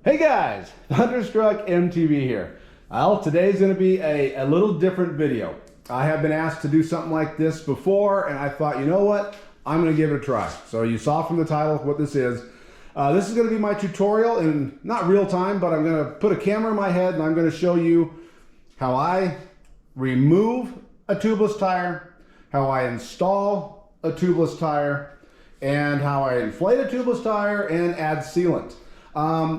Hey guys, Thunderstruck MTB here. Well, today's going to be a little different video. I have been asked to do something like this before, and I thought, you know what? I'm going to give it a try. So you saw from the title what this is. This is going to be my tutorial in not real time, but I'm going to put a camera in my head and I'm going to show you how I remove a tubeless tire, how I install a tubeless tire, and how I inflate a tubeless tire and add sealant.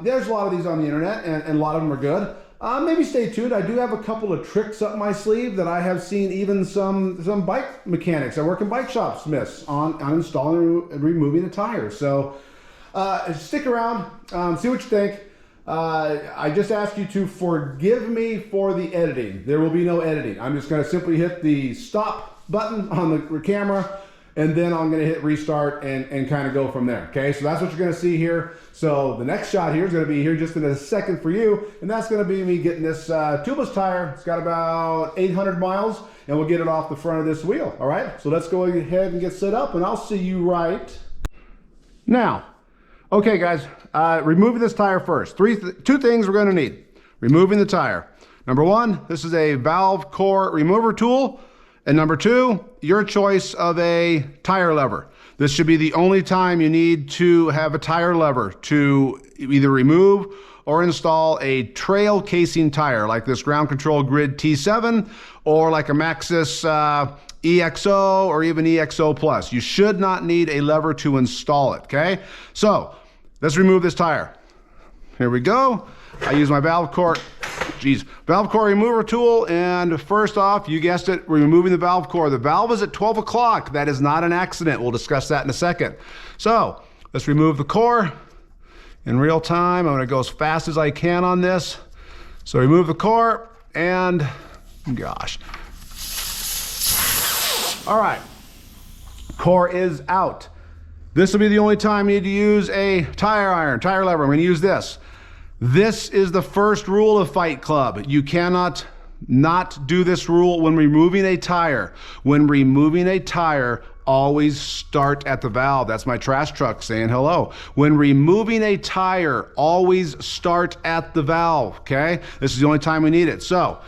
There's a lot of these on the internet, and a lot of them are good. Maybe stay tuned. I do have a couple of tricks up my sleeve that I have seen even some bike mechanics that work in bike shops miss on installing and removing the tires. So stick around, see what you think. I just ask you to forgive me for the editing. There will be no editing. I'm just going to simply hit the stop button on the camera, and then I'm going to hit restart and kind of go from there. Okay, so that's what you're going to see here. So the next shot here is going to be here just in a second for you, and that's going to be me getting this tubeless tire. It's got about 800 miles, and we'll get it off the front of this wheel. All right, so let's go ahead and get set up, and I'll see you right now. Okay, guys, removing this tire first. Two things we're going to need. Removing the tire. Number one, this is a valve core remover tool. And number two, your choice of a tire lever. This should be the only time you need to have a tire lever to either remove or install a trail casing tire like this Ground Control Grid T7 or like a Maxxis EXO or even EXO Plus. You should not need a lever to install it, okay? So let's remove this tire. Here we go. I use my valve core remover tool, and first off, you guessed it, we're removing the valve core. The valve is at 12 o'clock. That is not an accident. We'll discuss that in a second. So let's remove the core in real time. I'm going to go as fast as I can on this. So remove the core, and gosh. All right, core is out. This will be the only time you need to use a tire lever. I'm going to use this. This is the first rule of Fight Club. You cannot not do this rule when removing a tire. When removing a tire, always start at the valve. That's my trash truck saying hello. When removing a tire, always start at the valve, okay? This is the only time we need it. So,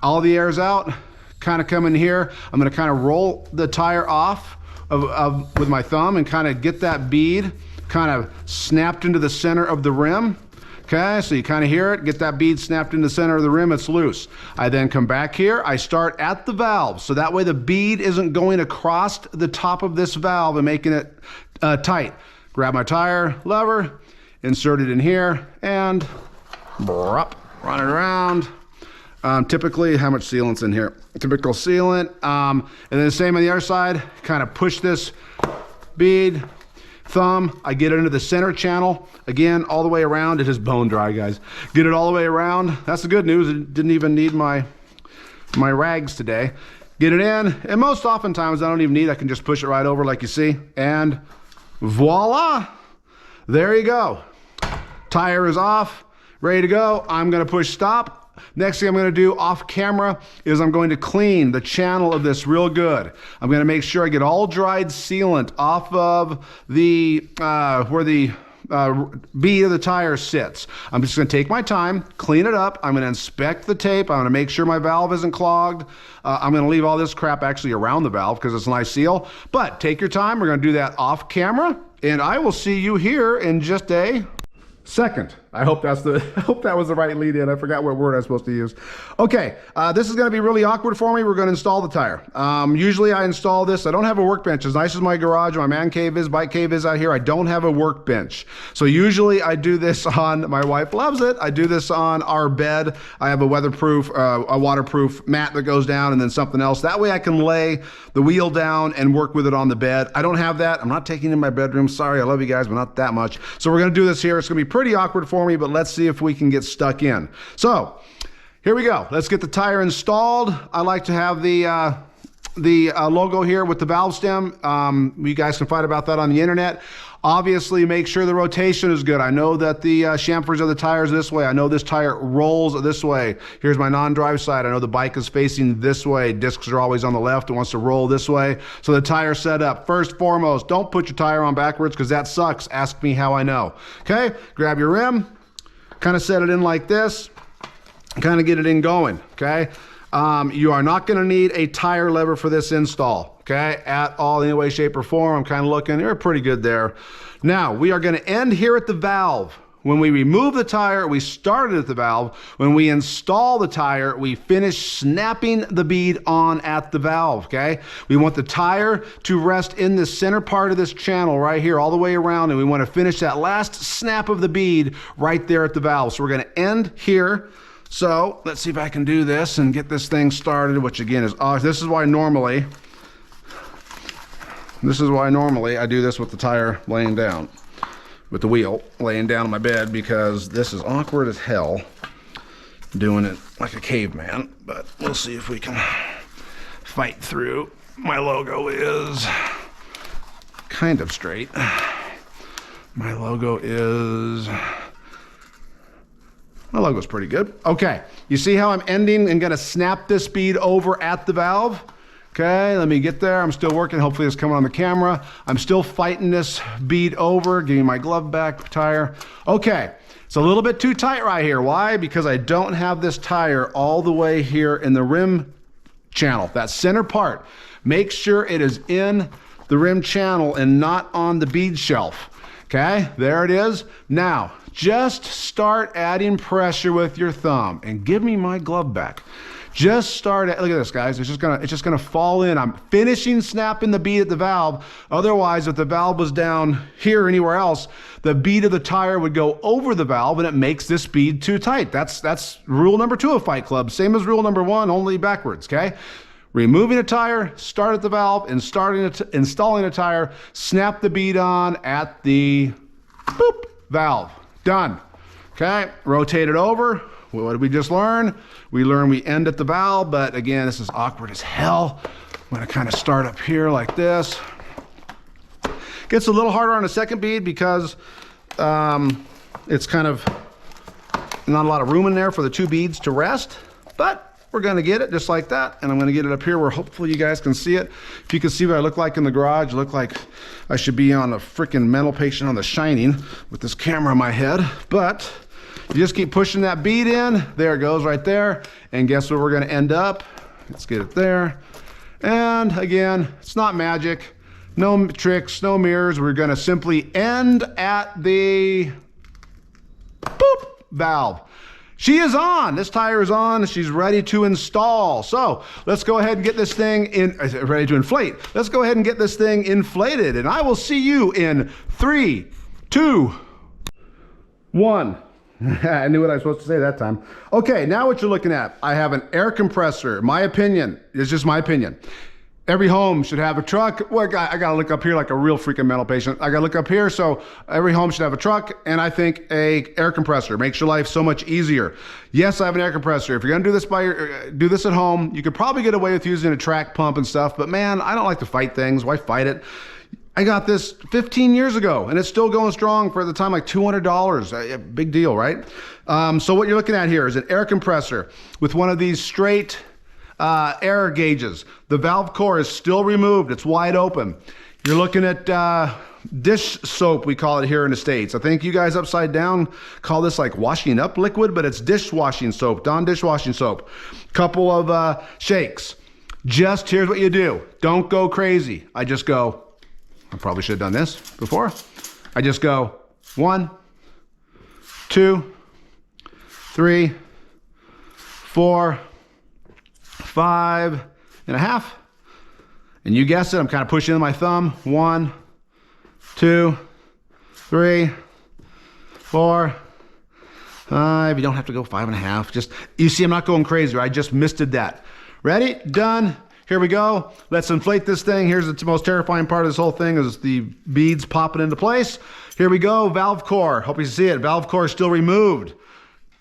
all the air's out, kind of come in here. I'm gonna kind of roll the tire off with my thumb and kind of get that bead kind of snapped into the center of the rim. Okay, so you kind of hear it, get that bead snapped in the center of the rim, it's loose. I then come back here, I start at the valve, so that way the bead isn't going across the top of this valve and making it tight. Grab my tire lever, insert it in here, and run it around. Typically, how much sealant's in here? Typical sealant. And then the same on the other side, kind of push this bead, thumb, I get it into the center channel. Again, all the way around. It is bone dry, guys. Get it all the way around. That's the good news. It didn't even need my rags today. Get it in, and most oftentimes I don't even need, I can just push it right over like you see, and voila, there you go. Tire is off, ready to go. I'm gonna push stop. Next thing I'm going to do off camera is I'm going to clean the channel of this real good. I'm going to make sure I get all dried sealant off of the where the bead of the tire sits. I'm just going to take my time, clean it up. I'm going to inspect the tape. I'm going to make sure my valve isn't clogged. I'm going to leave all this crap actually around the valve because it's a nice seal. But take your time. We're going to do that off camera, and I will see you here in just a second. I hope that was the right lead in. I forgot what word I was supposed to use. Okay, this is going to be really awkward for me. We're going to install the tire. Usually I install this. I don't have a workbench. As nice as my garage, my man cave is, bike cave is out here, I don't have a workbench. So usually I do this on, my wife loves it, I do this on our bed. I have a weatherproof, a waterproof mat that goes down and then something else. That way I can lay the wheel down and work with it on the bed. I don't have that. I'm not taking it in my bedroom. Sorry, I love you guys, but not that much. So we're going to do this here. It's going to be pretty awkward for me, but let's see if we can get stuck in. So here we go. Let's get the tire installed. I like to have the logo here with the valve stem. You guys can find about that on the internet. Obviously, make sure the rotation is good. I know that the chamfers of the tires this way. I know this tire rolls this way. Here's my non-drive side. I know the bike is facing this way. Discs are always on the left. It wants to roll this way. So the tire set up. First foremost, don't put your tire on backwards because that sucks. Ask me how I know. Okay, grab your rim. kind of set it in like this, kind of get it in going, okay? You are not gonna need a tire lever for this install, okay? At all, in any way, shape, or form. I'm kind of looking, you're pretty good there. Now, we are gonna end here at the valve. When we remove the tire, we started at the valve. When we install the tire, we finish snapping the bead on at the valve, okay? We want the tire to rest in the center part of this channel right here, all the way around, and we want to finish that last snap of the bead right there at the valve. So we're going to end here. So let's see if I can do this and get this thing started, which again is, this is why normally I do this with the tire laying down, with the wheel laying down on my bed, because this is awkward as hell doing it like a caveman, but we'll see if we can fight through. My logo is kind of straight. My logo's pretty good. Okay, you see how I'm ending and gonna snap this bead over at the valve? Okay, let me get there. I'm still working. Hopefully it's coming on the camera. I'm still fighting this bead over. Give me my glove back, tire. Okay, it's a little bit too tight right here. Why? Because I don't have this tire all the way here in the rim channel, that center part. Make sure it is in the rim channel and not on the bead shelf. Okay, there it is. Now, just start adding pressure with your thumb and give me my glove back. Just start at, look at this, guys. It's just gonna fall in. I'm finishing snapping the bead at the valve. Otherwise, if the valve was down here or anywhere else, the bead of the tire would go over the valve and it makes this bead too tight. That's rule number 2 of Fight Club. Same as rule number 1, only backwards, okay? Removing a tire, start at the valve, and installing a tire, snap the bead on at the boop valve. Done. Okay, rotate it over. What did we just learn? We learned we end at the valve, but again, this is awkward as hell. I'm gonna kind of start up here like this. Gets a little harder on the second bead because it's kind of not a lot of room in there for the 2 beads to rest, but we're gonna get it just like that, and I'm gonna get it up here where hopefully you guys can see it. If you can see what I look like in the garage, I look like I should be on a freaking mental patient on The Shining with this camera on my head, but you just keep pushing that bead in. There it goes right there. And guess where we're gonna end up? Let's get it there. And again, it's not magic. No tricks, no mirrors. We're gonna simply end at the boop valve. She is on. This tire is on. She's ready to install. So let's go ahead and get this thing ready to inflate. Let's go ahead and get this thing inflated. And I will see you in 3, 2, 1. I knew what I was supposed to say that time. Okay, now what you're looking at, I have an air compressor. My opinion, it's just my opinion. Every home should have a truck. Well, I gotta look up here like a real freaking mental patient. I gotta look up here, so every home should have a truck, and I think a air compressor makes your life so much easier. Yes, I have an air compressor. If you're gonna do this at home, you could probably get away with using a track pump and stuff, but man, I don't like to fight things. Why fight it? I got this 15 years ago and it's still going strong for the time, like $200. A big deal, right? So what you're looking at here is an air compressor with one of these straight air gauges. The valve core is still removed. It's wide open. You're looking at dish soap, we call it here in the States. I think you guys upside down call this like washing up liquid, but it's dishwashing soap, Dawn dishwashing soap. Couple of shakes. Just here's what you do. Don't go crazy. I just go, I probably should have done this before. I just go 1, 2, 3, 4, 5 and a half. And you guessed it, I'm kind of pushing in my thumb. 1, 2, 3, 4, 5. You don't have to go 5 and a half. Just, you see, I'm not going crazy. Right? I just misted that. Ready? Done. Here we go. Let's inflate this thing. Here's the most terrifying part of this whole thing is the beads popping into place. Here we go. Valve core. Hope you see it. Valve core is still removed.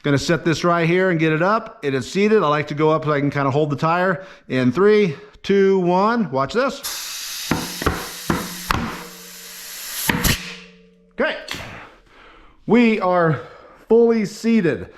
Gonna set this right here and get it up. It is seated. I like to go up so I can kind of hold the tire. In 3, 2, 1. Watch this. Okay. We are fully seated.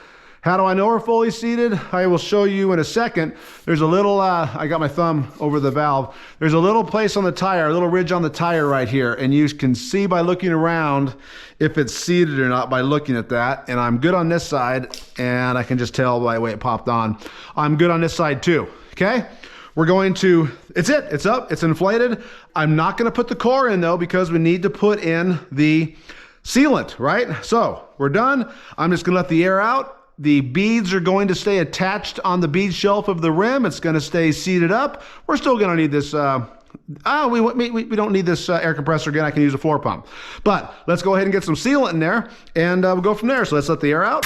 How do I know we're fully seated? I will show you in a second. There's a little, I got my thumb over the valve. There's a little place on the tire, a little ridge on the tire right here. And you can see by looking around if it's seated or not by looking at that. And I'm good on this side, and I can just tell by the way it popped on. I'm good on this side too, okay? We're going to, it's up, it's inflated. I'm not gonna put the core in though, because we need to put in the sealant, right? So we're done. I'm just gonna let the air out. The beads are going to stay attached on the bead shelf of the rim. It's going to stay seated up. We're still going to need this. We don't need this air compressor again. I can use a floor pump. But let's go ahead and get some sealant in there, and we'll go from there. So let's let the air out.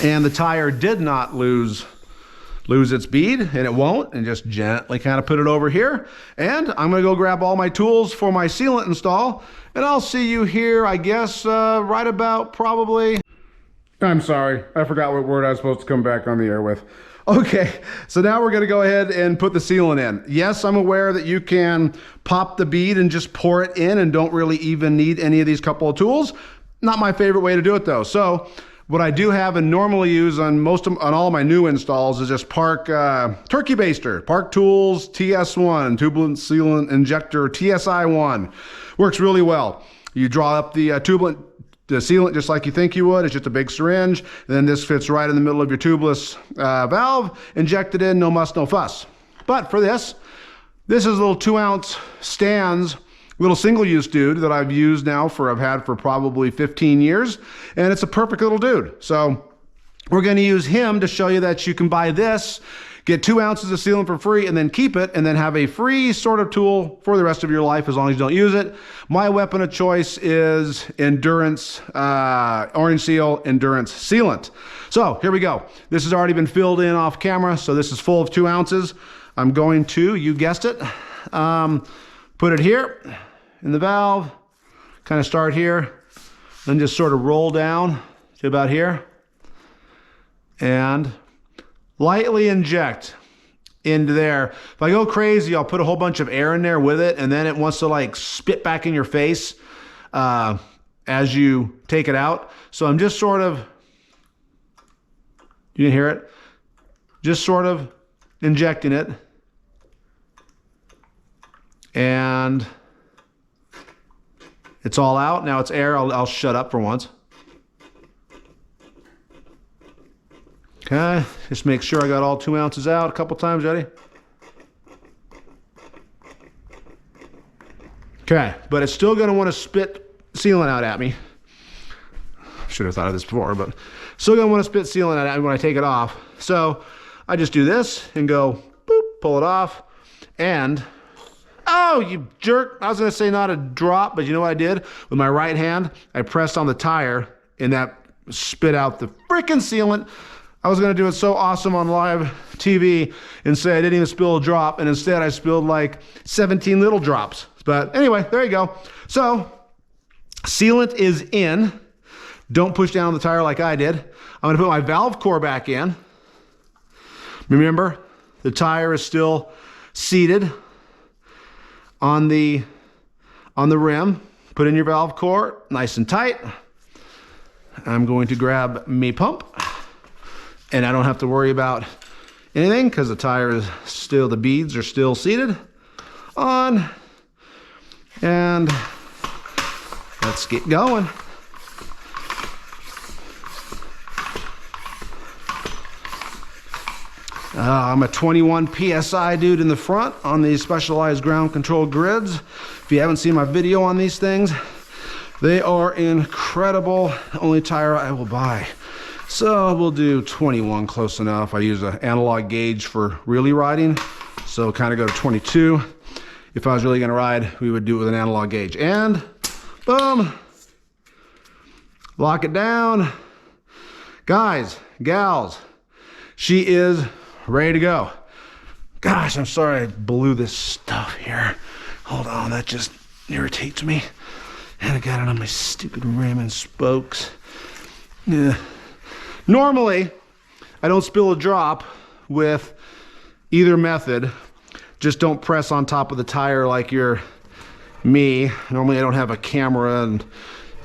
And the tire did not lose its bead, and it won't. And just gently kind of put it over here. And I'm going to go grab all my tools for my sealant install. And I'll see you here, I guess, right about probably... I'm sorry, I forgot what word I was supposed to come back on the air with. Okay, so now we're gonna go ahead and put the sealant in. Yes, I'm aware that you can pop the bead and just pour it in and don't really even need any of these couple of tools. Not my favorite way to do it though. So what I do have and normally use on all my new installs is just Park Turkey Baster, Park Tools TS1, Tubeless Sealant Injector TSI1. Works really well. You draw up the the sealant just like you think you would. It's just a big syringe. And then this fits right in the middle of your tubeless valve. Inject it in, no muss, no fuss. But for this is a little 2-ounce stands, little single-use dude that I've used now I've had for probably 15 years. And it's a perfect little dude. So we're gonna use him to show you that you can buy this, get 2 ounces of sealant for free, and then keep it, and then have a free sort of tool for the rest of your life as long as you don't use it. My weapon of choice is Endurance, Orange Seal Endurance Sealant. So here we go. This has already been filled in off camera, so this is full of 2 ounces. I'm going to, you guessed it, put it here in the valve, kind of start here, then just sort of roll down to about here, and lightly inject into there. If I go crazy, I'll put a whole bunch of air in there with it, and then it wants to like spit back in your face as you take it out. So I'm just sort of, you can hear it, just sort of injecting it. And it's all out. Now it's air. I'll shut up for once. Okay, just make sure I got all 2 ounces out a couple times. Ready? Okay, but it's still gonna want to spit sealant out at me. Should have thought of this before, but still gonna want to spit sealant out at me when I take it off. So I just do this and go boop, pull it off, and oh, you jerk! I was gonna say not a drop, but you know what I did? With my right hand, I pressed on the tire, and that spit out the freaking sealant. I was gonna do it so awesome on live TV and say I didn't even spill a drop, and instead I spilled like 17 little drops. But anyway, there you go. So sealant is in. Don't push down on the tire like I did. I'm gonna put my valve core back in. Remember, the tire is still seated on the rim. Put in your valve core, nice and tight. I'm going to grab me pump. And I don't have to worry about anything because the tire is still, the beads are still seated on. And let's get going. I'm a 21 PSI dude in the front on these specialized ground control grids. If you haven't seen my video on these things, they are incredible. Only tire I will buy. So we'll do 21, close enough. I use an analog gauge for really riding, so kind of go to 22. If I was really gonna ride, we would do it with an analog gauge. And boom, lock it down. Guys, gals, she is ready to go. Gosh, I'm sorry I blew this stuff here. Hold on, that just irritates me. And I got it on my stupid rim and spokes. Yeah. Normally, I don't spill a drop with either method. Just don't press on top of the tire like you're me. Normally I don't have a camera and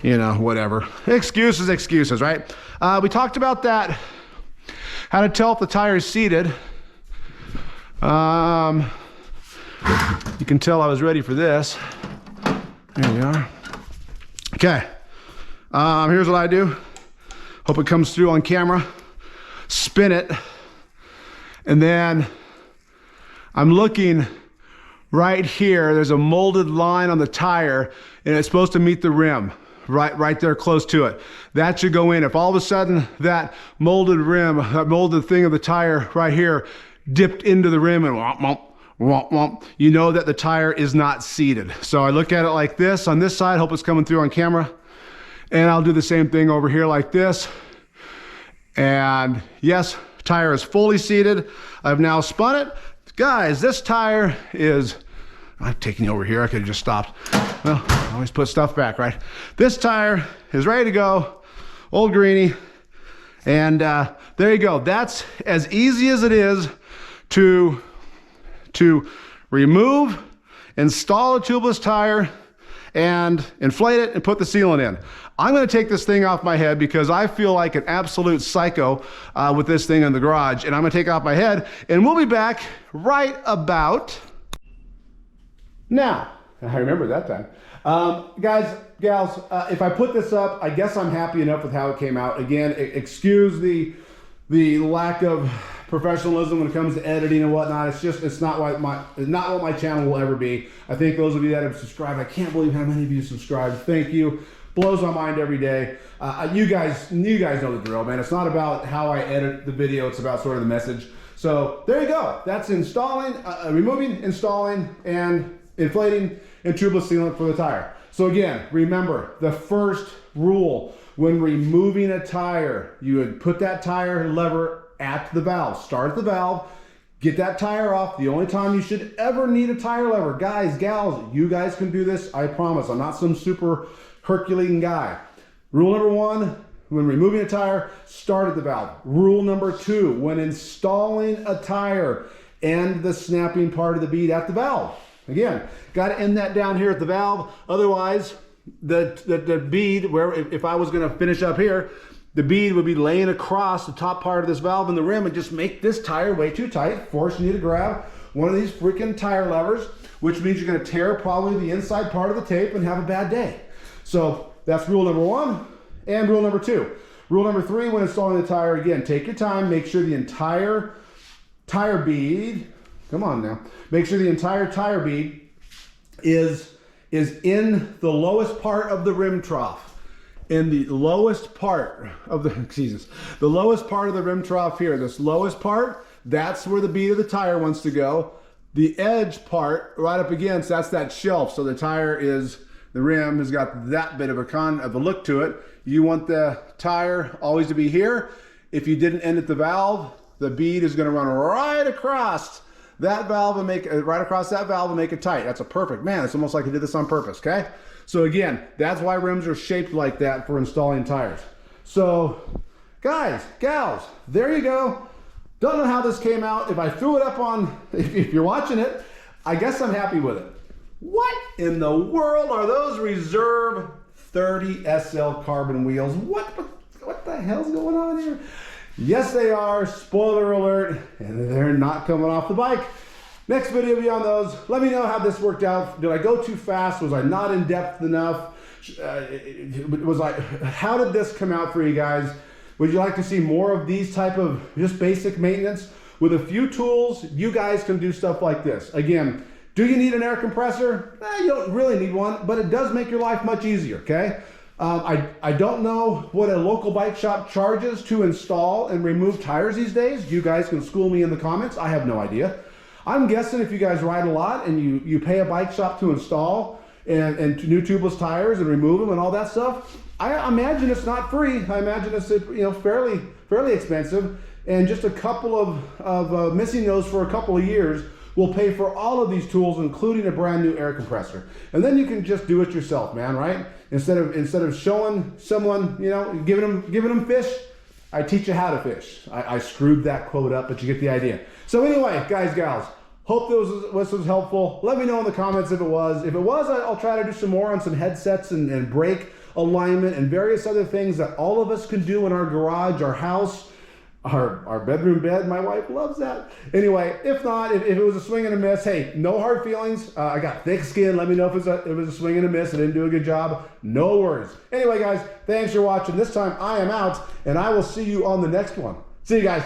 you know, whatever. Excuses, right? We talked about that, how to tell if the tire is seated. You can tell I was ready for this. There we are. Okay, here's what I do. Hope it comes through on camera. Spin it, and then I'm looking right here. There's a molded line on the tire, and it's supposed to meet the rim. Right there close to it. That should go in. If all of a sudden that molded rim, that molded thing of the tire right here dipped into the rim and womp, womp, womp, womp, you know that the tire is not seated. So I look at it like this on this side, hope it's coming through on camera. And I'll do the same thing over here like this. And yes, tire is fully seated. I've now spun it. Guys, this tire is, I'm taking you over here. I could have just stopped. Well, I always put stuff back, right? This tire is ready to go, old greenie. And there you go. That's as easy as it is to remove, install a tubeless tire, and inflate it and put the sealant in. I'm gonna take this thing off my head because I feel like an absolute psycho with this thing in the garage, and I'm gonna take it off my head, and we'll be back right about now. I remember that time. Guys, gals, if I put this up, I guess I'm happy enough with how it came out. Again, excuse the lack of professionalism when it comes to editing and whatnot. It's not what my channel will ever be. I think those of you that have subscribed, I can't believe how many of you subscribed. Thank you. Blows my mind every day. You guys know the drill, man. It's not about how I edit the video. It's about sort of the message. So there you go. That's installing, removing, installing, and inflating and tubeless sealant for the tire. So again, remember the first rule when removing a tire, you would put that tire lever at the valve. Start at the valve, get that tire off. The only time you should ever need a tire lever, guys, gals, you guys can do this, I promise. I'm not some super Herculean guy. Rule number one, when removing a tire, start at the valve. Rule number two, when installing a tire, end the snapping part of the bead at the valve. Again, got to end that down here at the valve. Otherwise, the bead, where if I was going to finish up here, the bead would be laying across the top part of this valve and the rim and just make this tire way too tight, forcing you to grab one of these freaking tire levers, which means you're going to tear probably the inside part of the tape and have a bad day. So that's rule number one and rule number two. Rule number three, when installing the tire, again, take your time, make sure the entire tire bead, come on now, make sure the entire tire bead is in the lowest part of the rim trough. In the lowest part of the, the lowest part of the rim trough here, this lowest part, that's where the bead of the tire wants to go. The edge part right up against, that's that shelf. So the tire is, the rim has got that bit of a look to it. You want the tire always to be here. If you didn't end at the valve, the bead is going to run right across that valve and make right across that valve and make it tight. That's a perfect, man. It's almost like I did this on purpose. Okay. So again, that's why rims are shaped like that for installing tires. So guys, gals, there you go. Don't know how this came out. If I threw it up on, if you're watching it, I guess I'm happy with it. What in the world are those Reserve 30 SL carbon wheels? What the hell's going on here? Yes, they are. Spoiler alert. And they're not coming off the bike. Next video will be on those. Let me know how this worked out. Did I go too fast? Was I not in depth enough? How did this come out for you guys? Would you like to see more of these type of just basic maintenance? With a few tools, you guys can do stuff like this. Again, do you need an air compressor? You don't really need one, but it does make your life much easier, okay? I don't know what a local bike shop charges to install and remove tires these days. You guys can school me in the comments. I have no idea. I'm guessing if you guys ride a lot and you pay a bike shop to install and new tubeless tires and remove them and all that stuff, I imagine it's not free. I imagine it's fairly expensive, and just a couple of missing those for a couple of years will pay for all of these tools, including a brand new air compressor. And then you can just do it yourself, man, right? Instead of showing someone, giving them fish, I teach you how to fish. I screwed that quote up, but you get the idea. So anyway, guys, gals, hope this was helpful. Let me know in the comments if it was. If it was, I'll try to do some more on some headsets and break alignment, and various other things that all of us can do in our garage, our house, our bedroom bed. My wife loves that. Anyway, if not, if it was a swing and a miss, hey, no hard feelings. I got thick skin. Let me know if it was a swing and a miss. I didn't do a good job. No worries. Anyway, guys, thanks for watching. This time I am out, and I will see you on the next one. See you guys.